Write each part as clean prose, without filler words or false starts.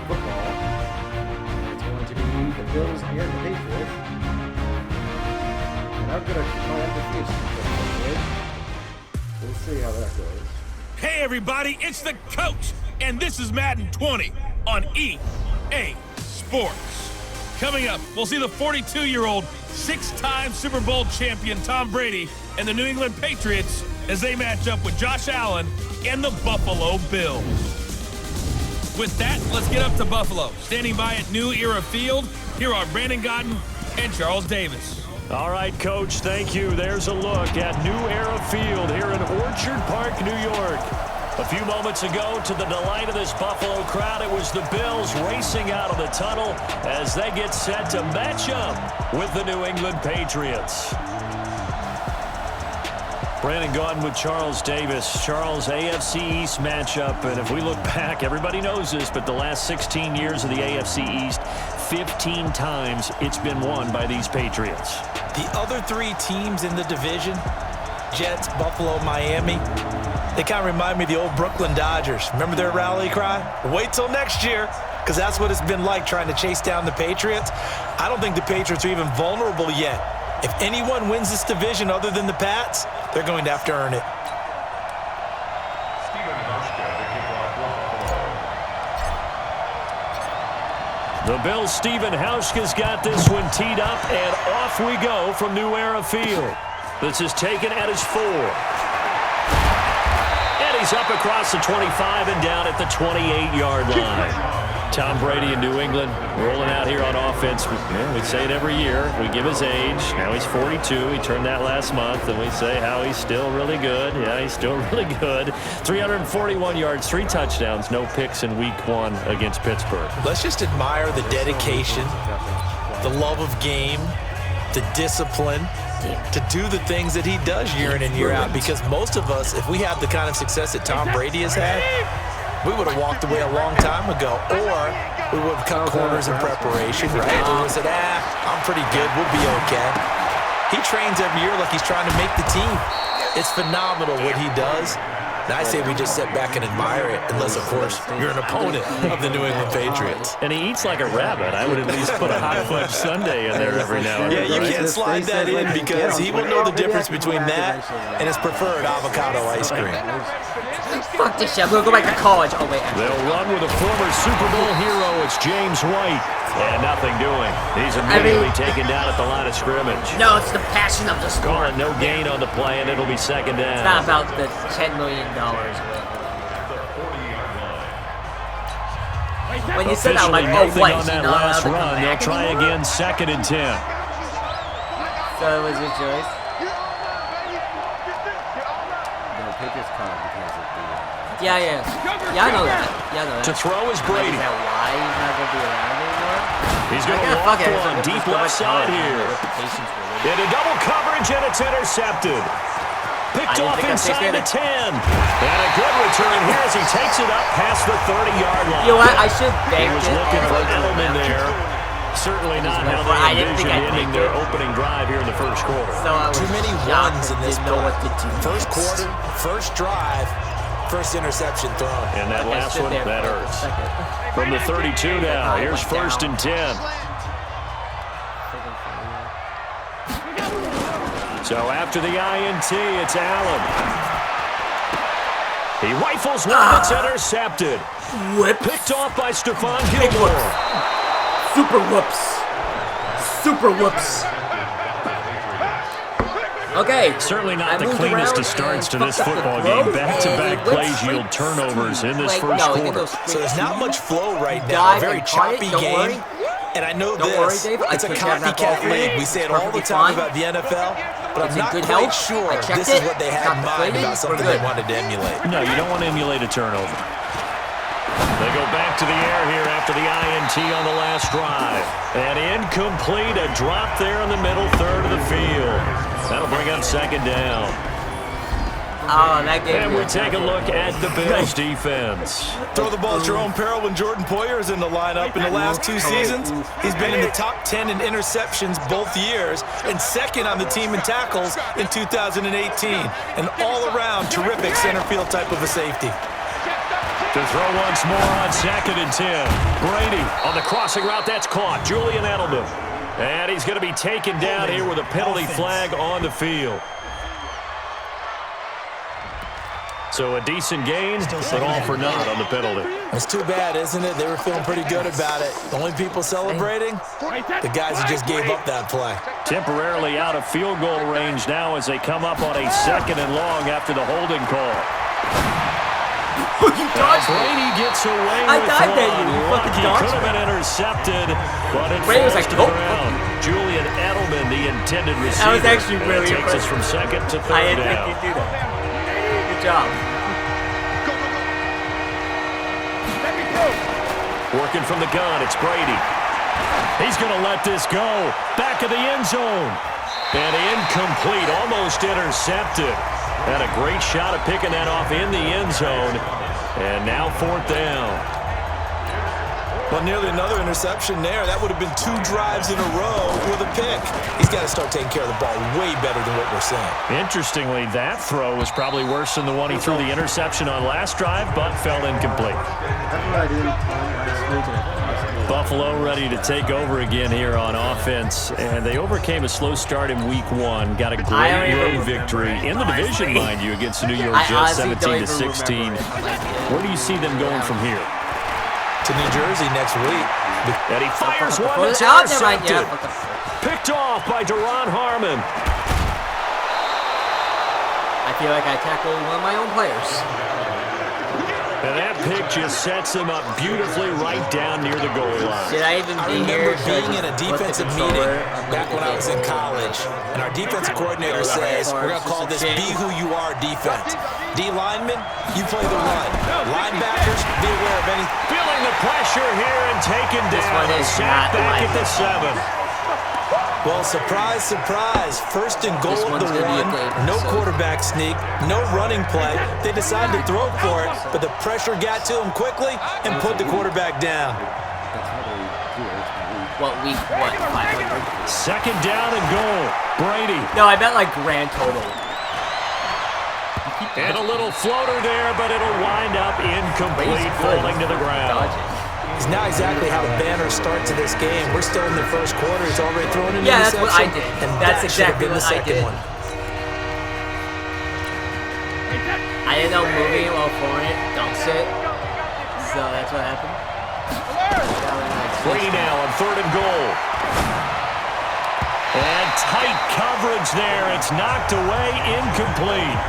Football. It's going to be the Bills and the Patriots. And I'm going to my implications. We'll see how that goes. Hey everybody, it's the coach, and this is Madden 20 on EA Sports. Coming up, we'll see the 42-year-old, 6-time Super Bowl champion Tom Brady and the New England Patriots as they match up with Josh Allen and the Buffalo Bills. With that, let's get up to Buffalo. Standing by at New Era Field, here are Brandon Godden and Charles Davis. All right, Coach, thank you. There's a look at New Era Field here in Orchard Park, New York. A few moments ago, to the delight of this Buffalo crowd, it was the Bills racing out of the tunnel as they get set to match up with the New England Patriots. Brandon Gaudin with Charles Davis. Charles, AFC East matchup, and if we look back, everybody knows this, but the last 16 years of the AFC East, 15 times it's been won by these Patriots. The other three teams in the division, Jets, Buffalo, Miami, they kind of remind me of the old Brooklyn Dodgers. Remember their rally cry? Wait till next year, because that's what it's been like trying to chase down the Patriots. I don't think the Patriots are even vulnerable yet. If anyone wins this division other than the Pats, they're going to have to earn it. The Bills' Stephen Hauschka's got this one teed up, and off we go from New Era Field. This is taken at his 4. And he's up across the 25 and down at the 28-yard line. Tom Brady in New England rolling out here on offense. We say it every year. We give his age. Now he's 42. He turned that last month, and we say how he's still really good. Yeah, he's still really good. 341 yards, 3 touchdowns, no picks in Week 1 against Pittsburgh. Let's just admire the dedication, the love of game, the discipline to do the things that he does year in and year out. Because most of us, if we have the kind of success that Tom Brady has had, we would have walked away a long time ago, or we would have cut corners in preparation, right? We would have said, I'm pretty good, we'll be okay. He trains every year like he's trying to make the team. It's phenomenal what he does. And I say we just sit back and admire it, unless, of course, you're an opponent of the New England Patriots. And he eats like a rabbit. I would at least put a hot fudge sundae in there every now and then. Yeah, you can't slide that in because he will know the difference between that and his preferred avocado ice cream. Fuck this shit. I'm going to go back to college. Oh, wait. They'll run with a former Super Bowl hero. It's James White. And nothing doing. He's immediately taken down at the line of scrimmage. No, it's the passion of the sport. Calling no gain on the play, and it'll be second down. It's not about the $10 million. When you said that, I'm like, oh, what? On that last run, they'll try again, 2nd and 10. So it was your choice? Patriots caught it because of the... Yeah, I know that. To throw is Brady. Is that why he's not going to be around anymore? He's going to walk one deep left side here. Into double coverage, and it's intercepted. Picked off inside the 10. And a good return here as he takes it up past the 30-yard line. You know what? I should bank it. He was looking for Edelman there. Certainly not how they envisioned ending their opening drive here in the first quarter. Too many runs in this play. First quarter, first drive, first interception thrown. And that last one, that hurts. From the 32 now, here's 1st and 10. So after the INT, it's Allen. He rifles one that's intercepted. Picked off by Stephon Gilmore. Super whoops. Super whoops. Okay. Certainly not the cleanest of starts to this football game. Back-to-back plays yield turnovers in this first quarter. So there's not much flow right now. A very choppy game. And I know this. It's a copycat league. We say it all the time about the NFL. But I'm not quite sure this is what they had in mind about something they wanted to emulate. No, you don't want to emulate a turnover. They go back to the air here after the INT on the last drive. And incomplete, a drop there in the middle third of the field. That'll bring up 2nd down. Oh, that game. And we take a look at the Bills defense. Throw the ball at your own peril when Jordan Poyer is in the lineup. In the last 2 seasons, he's been in the top 10 in interceptions both years and second on the team in tackles in 2018. An all-around terrific center field type of a safety. To throw once more on 2nd and 10. Brady on the crossing route. That's caught. Julian Edelman. And he's going to be taken down here with a penalty flag on the field. So a decent gain, but all for naught on the penalty. It's too bad, isn't it? They were feeling pretty good about it. The only people celebrating, the guys who just gave up that play. Temporarily out of field goal range now as they come up on a 2nd and long after the holding call. You dodged it. Brady gets away I with died there, one. you fucking Lucky dodged could have me. been intercepted, but it Brady was falls like, to the "Nope." ground. Julian Edelman, the intended receiver. That was actually really that takes us impressive. from 2nd to 3rd I didn't down. think you'd do that. Good job. Working from the gun, it's Brady. He's going to let this go. Back of the end zone. And incomplete, almost intercepted. Had a great shot at picking that off in the end zone. And now 4th down. Well, nearly another interception there. That would have been 2 drives in a row with a pick. He's got to start taking care of the ball way better than what we're seeing. Interestingly, that throw was probably worse than the one he threw the interception on last drive, but fell incomplete. Buffalo ready to take over again here on offense, and they overcame a slow start in week 1. Got a great road victory in the division, mind you, against the New York Jets, 17-16. Where do you see them going from here? To New Jersey next week. And he fires one that's Out there, right? intercepted. Yeah. Picked off by Deron Harmon. I feel like I tackled one of my own players. And that pick just sets him up beautifully right down near the goal line. Did I even I be remember here? being in a defensive meeting back when I was in college, and our defensive coordinator says, we're going to call this be who you are defense. D linemen, you play the run. Linebackers, be aware of any. Feeling the pressure here and taken This down. one is Sacked not back my at the 7. Well, surprise, surprise. 1st and goal at the one's gonna be a 1. good No episode. quarterback sneak, no running play. They decided to throw for it, but the pressure got to him quickly and put the quarterback down. What week? What? 500? 2nd down and goal. Brady. No, I meant like grand total. And a little floater there, but it'll wind up incomplete, falling to the ground. It's not exactly how the banners start to this game. We're still in the 1st quarter. He's already thrown an Yeah, that's interception. what I did. And That's that should have exactly been the what I second did. one. I didn't know moving while throwing it dumps it. So that's what happened. Brady now on 3rd and goal. And tight coverage there. It's knocked away, incomplete.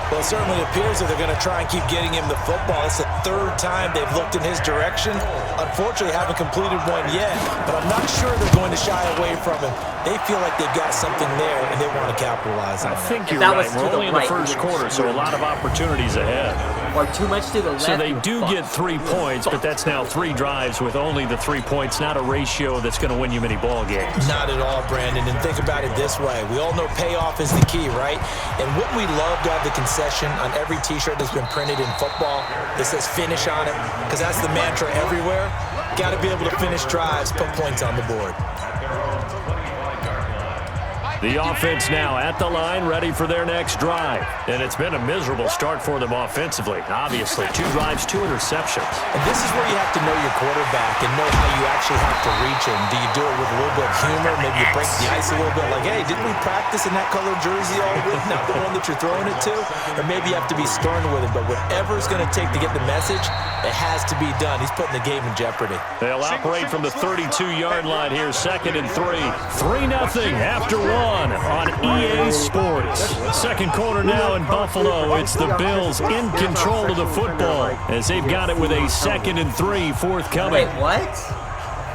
Well, it certainly appears that they're going to try and keep getting him the football. It's the 3rd time they've looked in his direction. Unfortunately, haven't completed one yet, but I'm not sure they're going to shy away from him. They feel like they've got something there, and they want to capitalize on I it. think you're that right. was to We're the only in the right. 1st quarter, so a lot of opportunities ahead. Or too much to the left. So they you're do fucked. get 3 points, but that's now 3 drives with only the 3 points, not a ratio that's going to win you many ball games. Not at all, Brandon, and think about it this way. We all know payoff is the key, right? And wouldn't we love to have the concession on every T-shirt that's been printed in football that says finish on it? Because that's the mantra everywhere. Got to be able to finish drives, put points on the board. The offense now at the line, ready for their next drive. And it's been a miserable start for them offensively. Obviously, 2 drives, 2 interceptions. And this is where you have to know your quarterback and know how you actually have to reach him. Do you do it with a little bit of humor? Maybe you break the ice a little bit like, hey, didn't we practice in that colored jersey all week? Not the one that you're throwing it to? Or maybe you have to be stern with him. But whatever it's going to take to get the message, it has to be done. He's putting the game in jeopardy. They'll operate from the 32-yard line here, 2nd and 3. 3-0 after 1 on EA Sports. 2nd quarter now in Buffalo. It's the Bills in control of the football as they've got it with a 2nd and 3 forthcoming. Wait, what?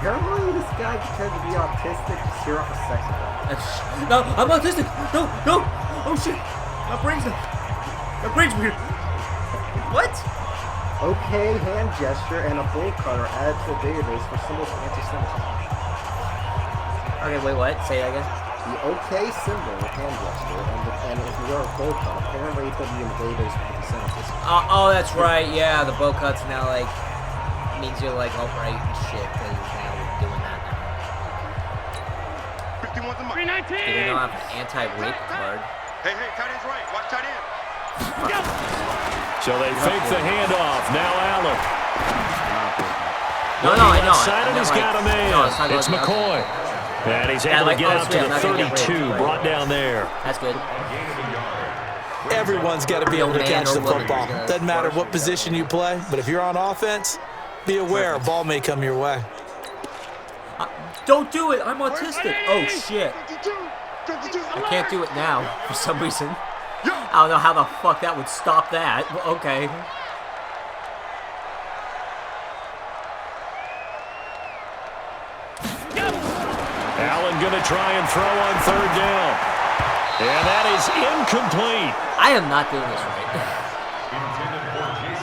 Apparently this guy pretended to be autistic to scare off a sexy guy. No, I'm autistic. No, no. Oh shit. My brain's weird. What? Okay, hand gesture and a bolt cutter added to the database for symbols of anti-Semitism. Okay, wait, what? Say that again. the OK symbol with hand gesture, and if you wear a bowl cut, apparently it's going to be invaders for the DeSantis. Oh, that's right. Yeah, the bow cuts now like means you're like alt-right and shit because now we're doing that now. 51's the mark. Do they now have an anti-rape card? Hey, tight end's right. Watch tight end. So they fake the handoff. Now Allen. No, I know. Side he's got a man. No, it's McCoy. And he's able to get out to the 32, brought down there. That's good. Everyone's got to be able to catch the football. Doesn't matter what position you play, but if you're on offense, be aware a ball may come your way. Don't do it. I'm autistic. Oh, shit. I can't do it now for some reason. I don't know how the fuck that would stop that. Well, okay. Allen going to try and throw on third down. And that is incomplete. I am not doing this right.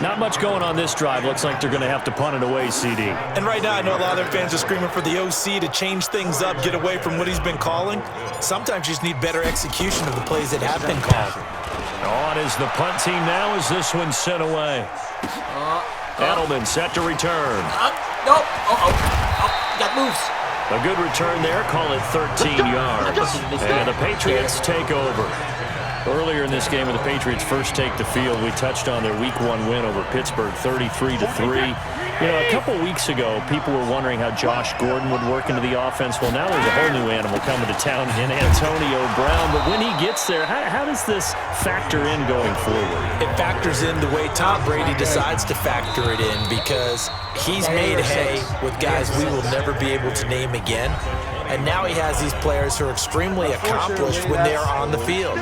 Not much going on this drive. Looks like they're going to have to punt it away, CD. And right now, I know a lot of their fans are screaming for the OC to change things up, get away from what he's been calling. Sometimes you just need better execution of the plays that have been called. On is the punt team now as this one's sent away. Edelman set to return. Nope. Got moves. A good return there. Call it 13 yards. And the Patriots take over. Earlier in this game, when the Patriots first take the field, we touched on their Week 1 win over Pittsburgh, 33-3. You know, a couple weeks ago, people were wondering how Josh Gordon would work into the offense. Well, now there's a whole new animal coming to town in Antonio Brown. But when he gets there, how does this factor in going forward? It factors in the way Tom Brady decides to factor it in because he's made hay with guys we will never be able to name again. And now he has these players who are extremely accomplished when they are on the field.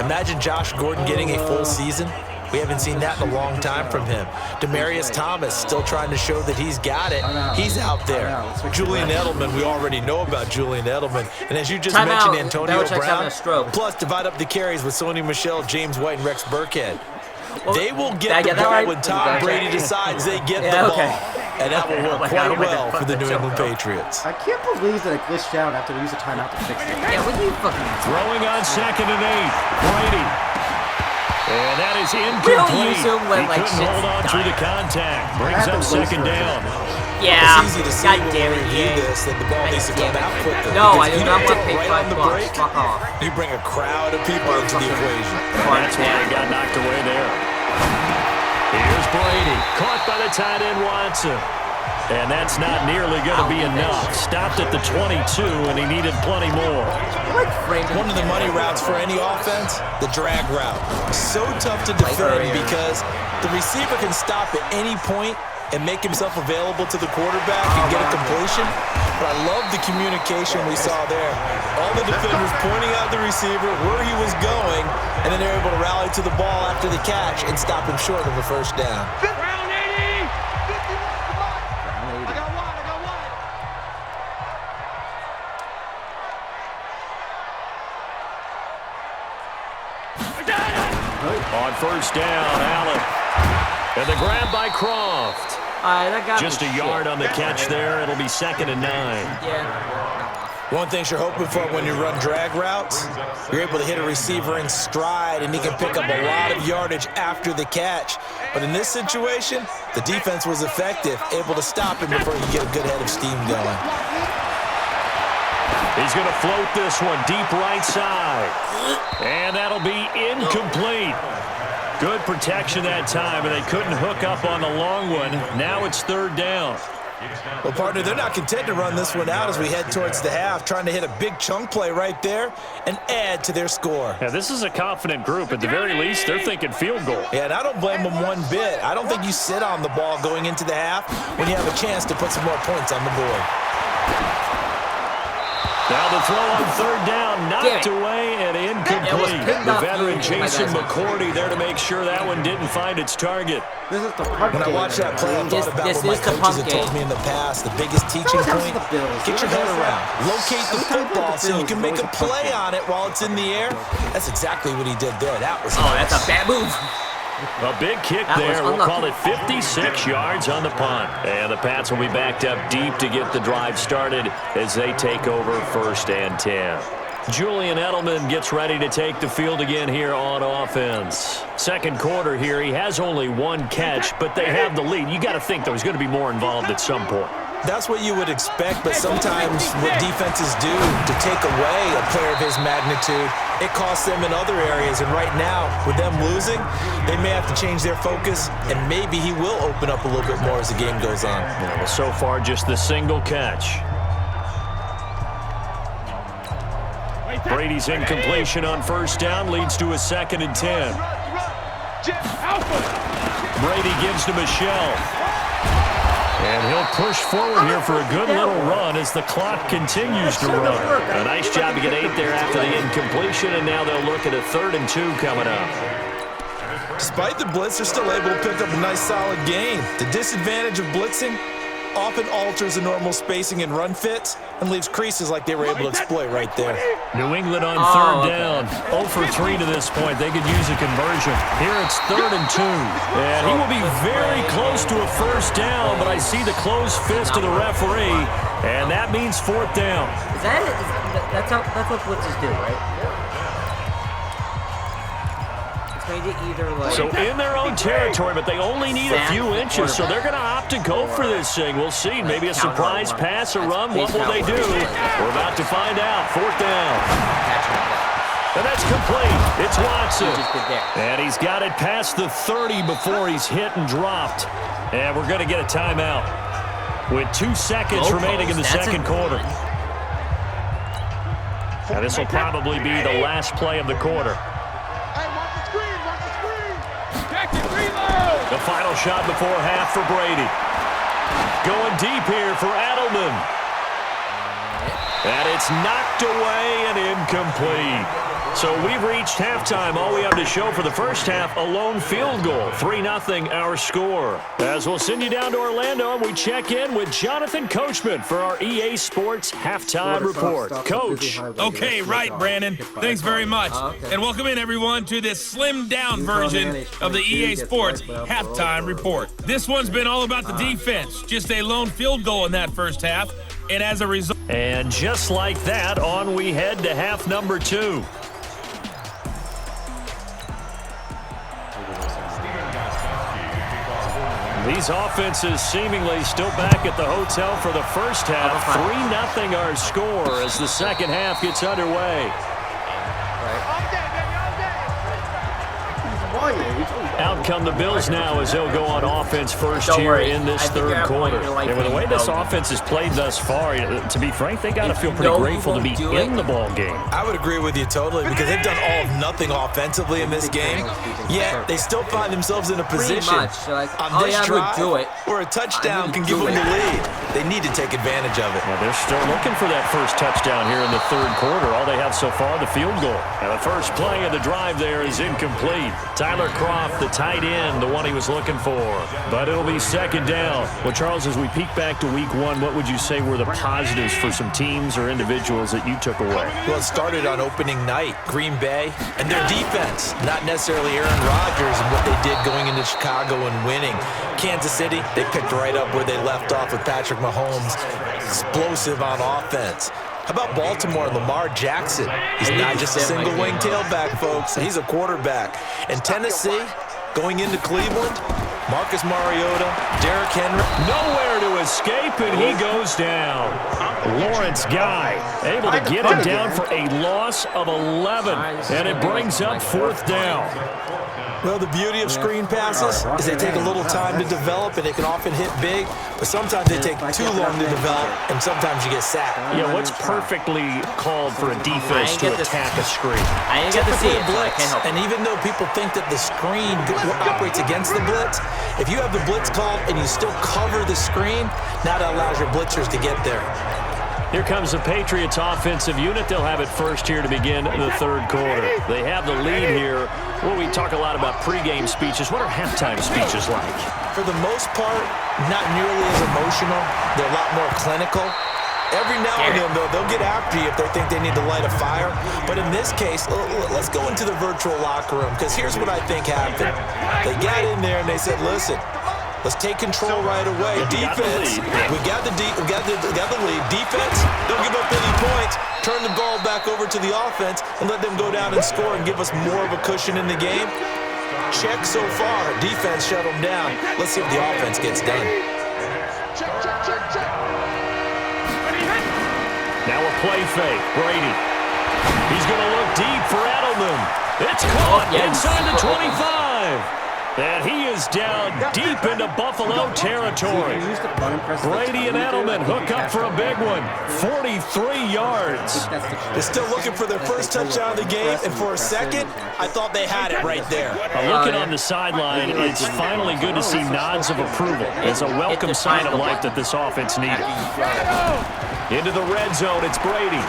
Imagine Josh Gordon getting a full season. We haven't seen that in a long time from him. Demaryius Thomas still trying to show that he's got it. He's out there. Julian Edelman, we already know about Julian Edelman. And as you just mentioned, Antonio Brown, plus divide up the carries with Sony Michel, James White, and Rex Burkhead. They will get the ball when Tom Brady decides they get the ball. And that will work quite well for the New England Patriots. I can't believe that it glitched out after we used a timeout to fix it. Yeah, what are you fucking... Throwing on 2nd and 8. Brady. And that is incomplete. He couldn't hold on through the contact. Brings up 2nd down. Yeah. It's easy to see when we review this that the ball needs to come out quicker. No, I do Because not if want to you pay don't hit $5. right on the break, Fuck off. you bring a crowd of people into the equation. That's why he got knocked away there. Here's Brady. Caught by the tight end Watson. And that's not nearly going to be enough. Stopped at the 22, and he needed plenty more. One of the money routes for any offense, the drag route. So tough to defend because the receiver can stop at any point and make himself available to the quarterback and get a completion. But I love the communication we saw there. All the defenders pointing out the receiver, where he was going, and then they're able to rally to the ball after the catch and stop him short of a first down. On first down, Allen. And the grab by Croft. Just a yard on the catch there. It'll be 2nd and 9. Yeah. One thing you're hoping for when you run drag routes, you're able to hit a receiver in stride and he can pick up a lot of yardage after the catch. But in this situation, the defense was effective, able to stop him before he get a good head of steam going. He's going to float this one deep right side. And that'll be incomplete. Good protection that time, and they couldn't hook up on the long one. Now it's 3rd down. Well, partner, they're not content to run this one out as we head towards the half, trying to hit a big chunk play right there and add to their score. Yeah, this is a confident group. At the very least, they're thinking field goal. Yeah, and I don't blame them one bit. I don't think you sit on the ball going into the half when you have a chance to put some more points on the board. Now the throw on 3rd down, knocked away and incomplete. The veteran Jason McCourty there to make sure that one didn't find its target. This is the punt When I game. watched that play, I thought about what my coaches had told me in the past. The biggest teaching point, get your head around. Locate the football so you can make a play on it while it's in the air. That's exactly what he did there. That was nice. That's a bad move. A big kick there. We'll call it 56 yards on the punt. And the Pats will be backed up deep to get the drive started as they take over 1st and 10. Julian Edelman gets ready to take the field again here on offense. Second quarter here, he has only one catch, but they have the lead. You got to think, though, he's going to be more involved at some point. That's what you would expect, but sometimes what defenses do to take away a player of his magnitude, it costs them in other areas. And right now, with them losing, they may have to change their focus, and maybe he will open up a little bit more as the game goes on. Yeah, well, so far, just the single catch. Brady's incompletion on first down leads to a 2nd and 10. Brady gives to Michelle. And he'll push forward here for a good little run as the clock continues to run. A nice job to get 8 there after the incompletion, and now they'll look at a 3rd and 2 coming up. Despite the blitz, they're still able to pick up a nice solid gain. The disadvantage of blitzing often alters the normal spacing and run fits and leaves creases like they were able to exploit right there. New England on 3rd down. 0 for 3 to this point. They could use a conversion. Here it's 3rd and 2. And he will be very close to a first down, but I see the closed fist of the referee, and that means 4th down. Is that it? That's what blitzes do, right? Either like so in their own territory, but they only need a few inches, so they're going to opt to go for this thing. We'll see. Maybe a surprise pass or run. What will they do? We're about to find out. 4th down. And that's complete. It's Watson. And he's got it past the 30 before he's hit and dropped. And we're going to get a timeout with 2 seconds remaining in the second quarter. Now this will probably be the last play of the quarter. The final shot before half for Brady. Going deep here for Edelman. And it's knocked away and incomplete. So we've reached halftime. All we have to show for the first half, a lone field goal. 3-0 our score. As we'll send you down to Orlando, and we check in with Jonathan Coachman for our EA Sports Halftime Report. Coach. Okay, right, Brandon. Thanks very much. And welcome in, everyone, to this slimmed-down version of the EA Sports Halftime Report. This one's been all about the defense. Just a lone field goal in that first half. And as a result... And just like that, on we head to half number 2. These offenses seemingly still back at the hotel for the first half. 3-0 our score as the second half gets underway. Out come the Bills now as they'll go on offense first here in this third quarter. And with the way this offense has played thus far, to be frank, they got to feel pretty grateful to be in the ball game. I would agree with you totally because they've done all of nothing offensively in this game, yet they still find themselves in a position on this drive where a touchdown can give them the lead. They need to take advantage of it. Well, they're still looking for that first touchdown here in the third quarter. All they have so far, the field goal. And the first play of the drive there is incomplete. Tyler Croft, the tight end, the one he was looking for. But it'll be second down. Well, Charles, as we peek back to week one, what would you say were the positives for some teams or individuals that you took away? Well, it started on opening night, Green Bay, and their defense. Not necessarily Aaron Rodgers and what they did going into Chicago and winning. Kansas City, they picked right up where they left off with Patrick Mahomes. Explosive on offense. How about Baltimore and Lamar Jackson? He's not just a single-wing tailback, folks. He's a quarterback. And Tennessee, going into Cleveland, Marcus Mariota, Derrick Henry. Nowhere to escape, and he goes down. Lawrence Guy able to get him down for a loss of 11, and it brings up fourth down. Well, the beauty of screen passes is they take a little time to develop, and they can often hit big, but sometimes they take too long to develop, and sometimes you get sacked. Yeah, what's perfectly called for a defense to attack a screen? I didn't get to see it, so I can't help it. And even though people think that the screen operates against the blitz, if you have the blitz called and you still cover the screen, now that allows your blitzers to get there. Here comes the Patriots offensive unit. They'll have it first here to begin the third quarter. They have the lead here. Well, we talk a lot about pregame speeches. What are halftime speeches like? For the most part, not nearly as emotional. They're a lot more clinical. Every now and then, though, they'll get after you if they think they need to light a fire. But in this case, let's go into the virtual locker room, because here's what I think happened. They got in there and they said, listen, Let's take control right away. Defense, we got the lead. Defense, don't give up any points. Turn the ball back over to the offense and let them go down and score and give us more of a cushion in the game. Check so far. Defense shut them down. Let's see if the offense gets done. Now a play fake. Brady. He's going to look deep for Edelman. It's caught inside the 25. And he is down deep into Buffalo territory. Brady and Edelman hook up for a big one. 43 yards. They're still looking for their first touchdown of the game, and for a second, I thought they had it right there. Looking on the sideline, it's finally good to see nods of approval. It's a welcome sign of life that this offense needed. Into the red zone, it's Brady.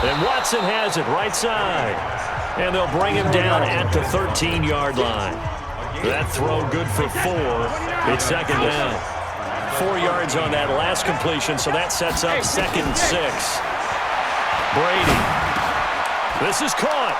And Watson has it right side. And they'll bring him down at the 13-yard line. That throw good for 4. It's second down. 4 yards on that last completion, so that sets up 2nd and 6. Brady. This is caught.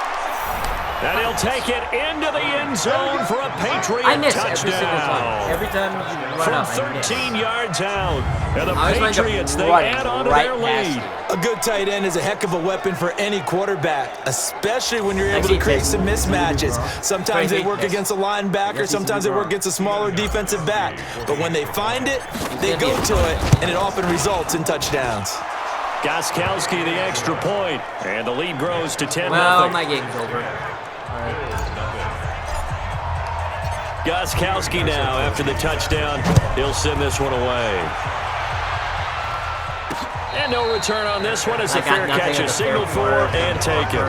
And he'll take it into the end zone for a Patriot touchdown. Every time you run From up, 13 yards out. And the Patriots, they add on to their lead. A good tight end is a heck of a weapon for any quarterback, especially when you're able to create some mismatches. Sometimes they work against a linebacker, sometimes they work against a smaller defensive back. But when they find it, they go to it, and it often results in touchdowns. Gostkowski the extra point, and the lead grows to 10-0. Well, my game's over. Gostkowski now, after the touchdown, he'll send this one away. And no return on this one as the fair catch is signaled for and taken.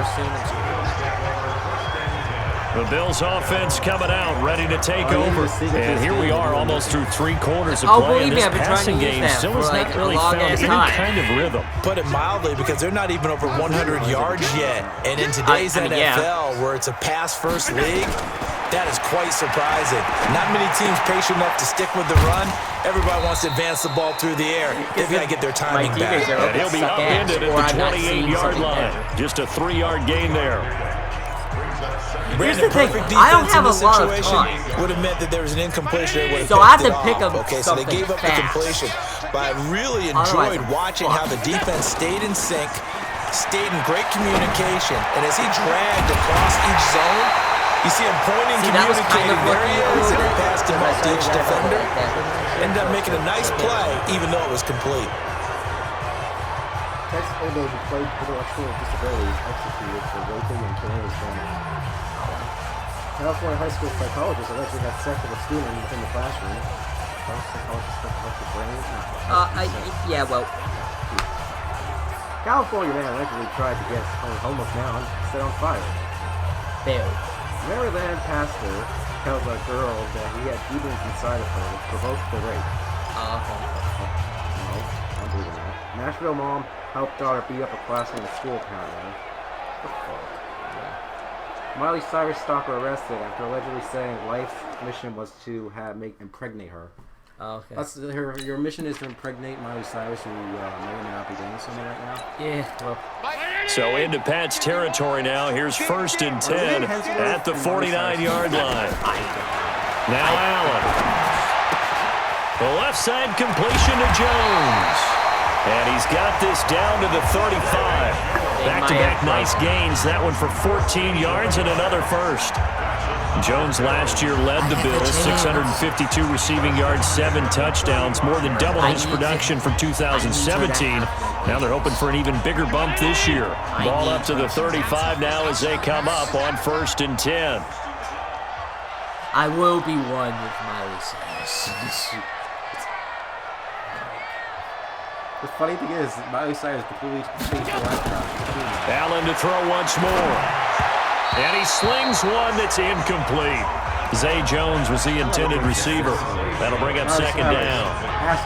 The Bills offense coming out, ready to take over. And here we are almost through 3/4 of play, and this passing game still has not really found any kind of rhythm. Put it mildly, because they're not even over 100 yards yet. And in today's NFL, where it's a pass-first league, that is quite surprising. Not many teams patient enough to stick with the run. Everybody wants to advance the ball through the air. They've got to get their timing back. And he'll be upended at the 28-yard line. Just a 3-yard gain there. Here's the thing, I don't have a lot of time. Would have meant that there was an incompletion. So I have to pick up Okay, so they gave up the completion. But I really enjoyed watching how the defense stayed in sync, stayed in great communication, and as he dragged across each zone, you see him pointing, communicating, there he is, and he passed him off to each defender. Ended up making a nice play, even though it was complete. Tex Odo, who played intellectual disabilities, executed for raping and killing his family. California high school psychologist allegedly had sex with a student within the classroom. Psychologist supposed to help the brain? Yeah, well. California man allegedly tried to get his homeless man set on fire. Failed. Maryland pastor tells a girl that he had demons inside of her that provoked the rape. Okay. No, I'm believing that. Nashville mom helped daughter beat up a classmate at school apparently. What the fuck? Miley Cyrus stalker arrested after allegedly saying life's mission was to impregnate her. Okay. That's your mission is to impregnate Miley Cyrus, who may or may not be doing something right now. Yeah, well. So into Pat's territory now. Here's 1st and 10 at the 49-yard line. Now Allen. The left side completion to Jones. And he's got this down to the 35. Back-to-back nice gains. That one for 14 yards and another first. Jones last year led the Bills, 652 receiving yards, 7 touchdowns, more than double his production from 2017. Now they're hoping for an even bigger bump this year. Ball up to the 35 now as they come up on 1st and 10. I will be one with Miley Cyrus. The funny thing is, Miley Cyrus completely changed the lifestyle. Allen to throw once more. And he slings one that's incomplete. Zay Jones was the intended receiver. That'll bring up 2nd down.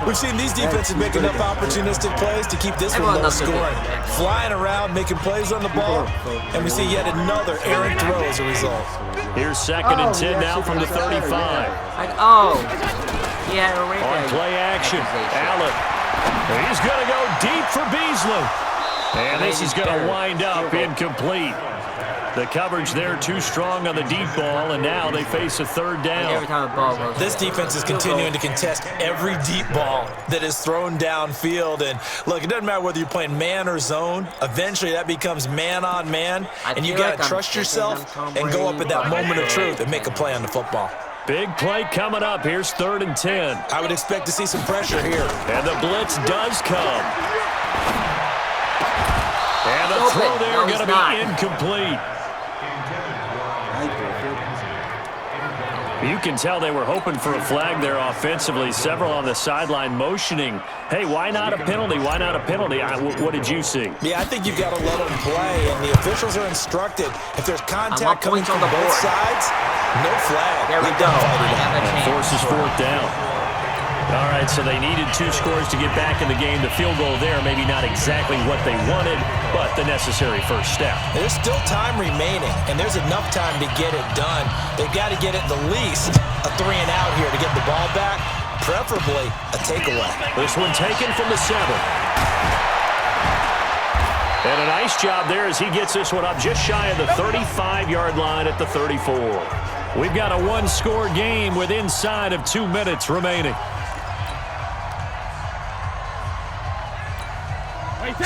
We've seen these defenses make enough opportunistic plays to keep this one low scoring. Flying around, making plays on the ball, and we see yet another errant throw as a result. Here's 2nd and 10 now from the 35. Yeah, on play action, Allen. He's going to go deep for Beasley. And this is going to wind up incomplete. The coverage there too strong on the deep ball, and now they face a third down. Every time the ball goes. This defense is continuing to contest every deep ball that is thrown downfield. And look, it doesn't matter whether you're playing man or zone. Eventually, that becomes man on man, and you got to trust yourself and go up at that moment of truth and make a play on the football. Big play coming up. Here's 3rd and 10. I would expect to see some pressure here. And the blitz does come. And the throw there going to be incomplete. You can tell they were hoping for a flag there offensively. Several on the sideline motioning, hey, why not a penalty? Why not a penalty? What did you see? Yeah, I think you've got to let them play, and the officials are instructed. If there's contact coming from both sides, no flag. There we go. And forces 4th down. All right, so they needed 2 scores to get back in the game. The field goal there, maybe not exactly what they wanted, but the necessary first step. There's still time remaining, and there's enough time to get it done. They've got to get at the least a 3 and out here to get the ball back, preferably a takeaway. This one taken from the 7. And a nice job there as he gets this one up just shy of the 35-yard line at the 34. We've got a 1-score game with inside of 2 minutes remaining.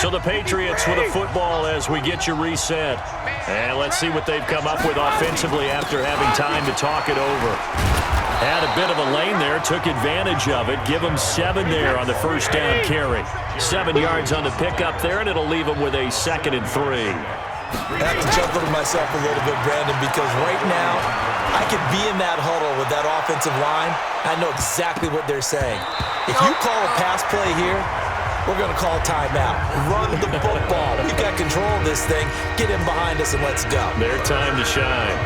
So the Patriots with a football as we get you reset. And let's see what they've come up with offensively after having time to talk it over. Had a bit of a lane there, took advantage of it. Give them 7 there on the first down carry. 7 yards on the pickup there, and it'll leave them with a 2nd and 3. I have to chuckle to myself a little bit, Brandon, because right now I could be in that huddle with that offensive line. I know exactly what they're saying. If you call a pass play here, we're going to call a timeout. Run the football. We've got control of this thing. Get in behind us and let's go. Their time to shine.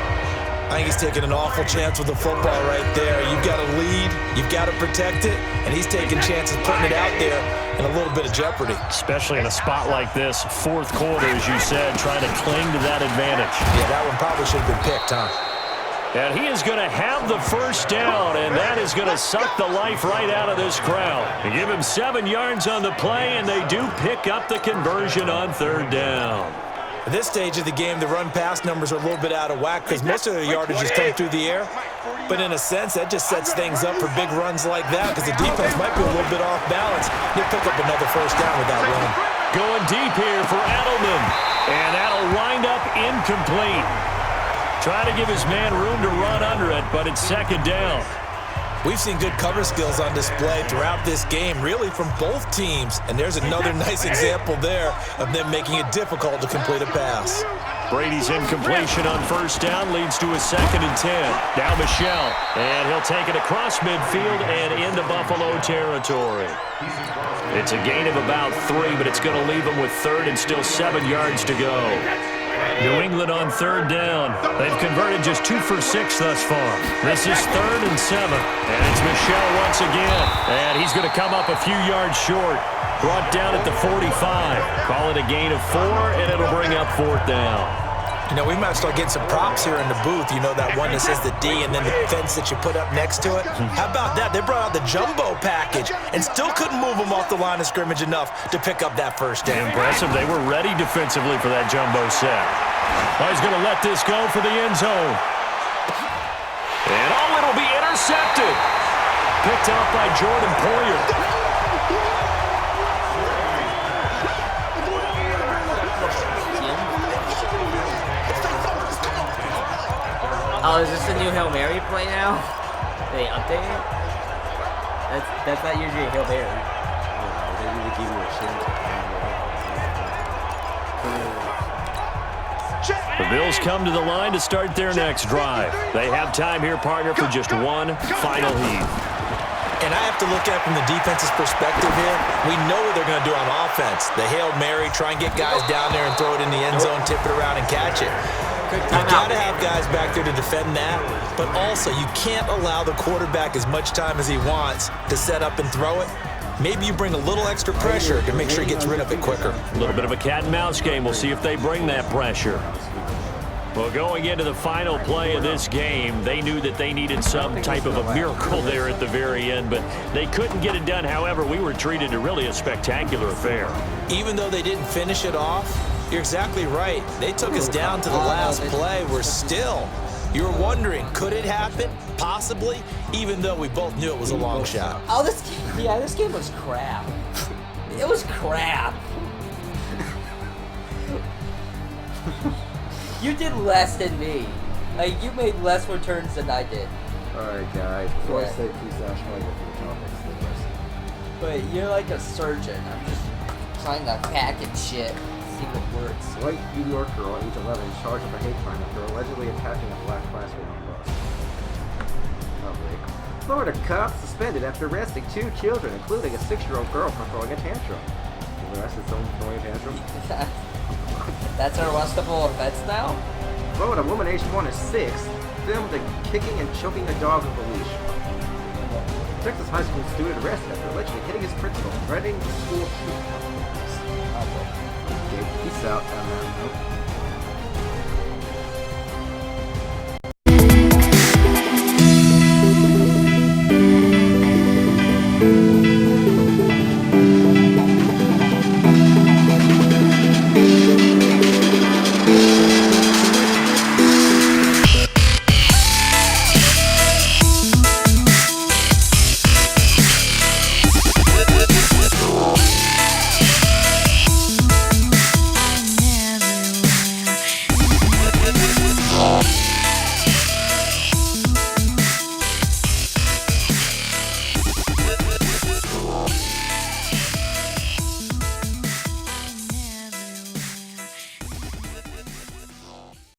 I think he's taking an awful chance with the football right there. You've got to lead. You've got to protect it. And he's taking chances putting it out there in a little bit of jeopardy. Especially in a spot like this, 4th quarter, as you said, trying to cling to that advantage. Yeah, that one probably should have been picked, huh? And he is going to have the first down, and that is going to suck the life right out of this crowd. They give him 7 yards on the play, and they do pick up the conversion on 3rd down. At this stage of the game, the run-pass numbers are a little bit out of whack because most of the yardage is coming through the air. But in a sense, that just sets things up for big runs like that because the defense might be a little bit off balance. He'll pick up another first down with that run. Going deep here for Edelman, and that'll wind up incomplete. Trying to give his man room to run under it, but it's 2nd down. We've seen good cover skills on display throughout this game, really from both teams. And there's another nice example there of them making it difficult to complete a pass. Brady's incompletion on first down leads to a 2nd and 10. Now Michelle, and he'll take it across midfield and into Buffalo territory. It's a gain of about 3, but it's going to leave him with 3rd and still 7 yards to go. New England on 3rd down. They've converted just 2 for 6 thus far. This is 3rd and 7. And it's Michelle once again. And he's going to come up a few yards short. Brought down at the 45. Call it a gain of 4, and it'll bring up 4th down. You know, we might start getting some props here in the booth. You know, that one that says the D and then the fence that you put up next to it. How about that? They brought out the jumbo package and still couldn't move them off the line of scrimmage enough to pick up that first down. Impressive. They were ready defensively for that jumbo set. Well, he's going to let this go for the end zone. And it'll be intercepted. Picked up by Jordan Poyer. Oh, is this a new Hail Mary play now? They update it? That's not usually a Hail Mary. They really give you a chance. The Bills come to the line to start their next drive. They have time here, partner, for just one final heave. And I have to look at it from the defense's perspective here. We know what they're going to do on offense. The Hail Mary, try and get guys down there and throw it in the end zone, tip it around and catch it. You've got to have guys back there to defend that, but also you can't allow the quarterback as much time as he wants to set up and throw it. Maybe you bring a little extra pressure to make sure he gets rid of it quicker. A little bit of a cat and mouse game. We'll see if they bring that pressure. Well, going into the final play of this game, they knew that they needed some type of a miracle there at the very end, but they couldn't get it done. However, we were treated to really a spectacular affair. Even though they didn't finish it off, You're exactly right. They took us down to the last play. We're still. You were wondering, could it happen? Possibly, even though we both knew it was a long shot. Oh, this game was crap. It was crap. You did less than me. Like, you made less returns than I did. Alright, guys. Before I say peace out, should I go through the topics? But you're like a surgeon. I'm just trying to package shit. See what works. White New York girl, age 11, charged with a hate crime after allegedly attacking a black classmate on a bus. Public. Florida cops suspended after arresting 2 children, including a 6-year-old girl for throwing a tantrum. Arrested someone for throwing a tantrum? That's an arrestable offense now? Florida woman aged 1 is 6, filmed kicking and choking a dog with a leash. Texas high school student arrested after allegedly hitting his principal, threatening the school shooting. Okay, peace out.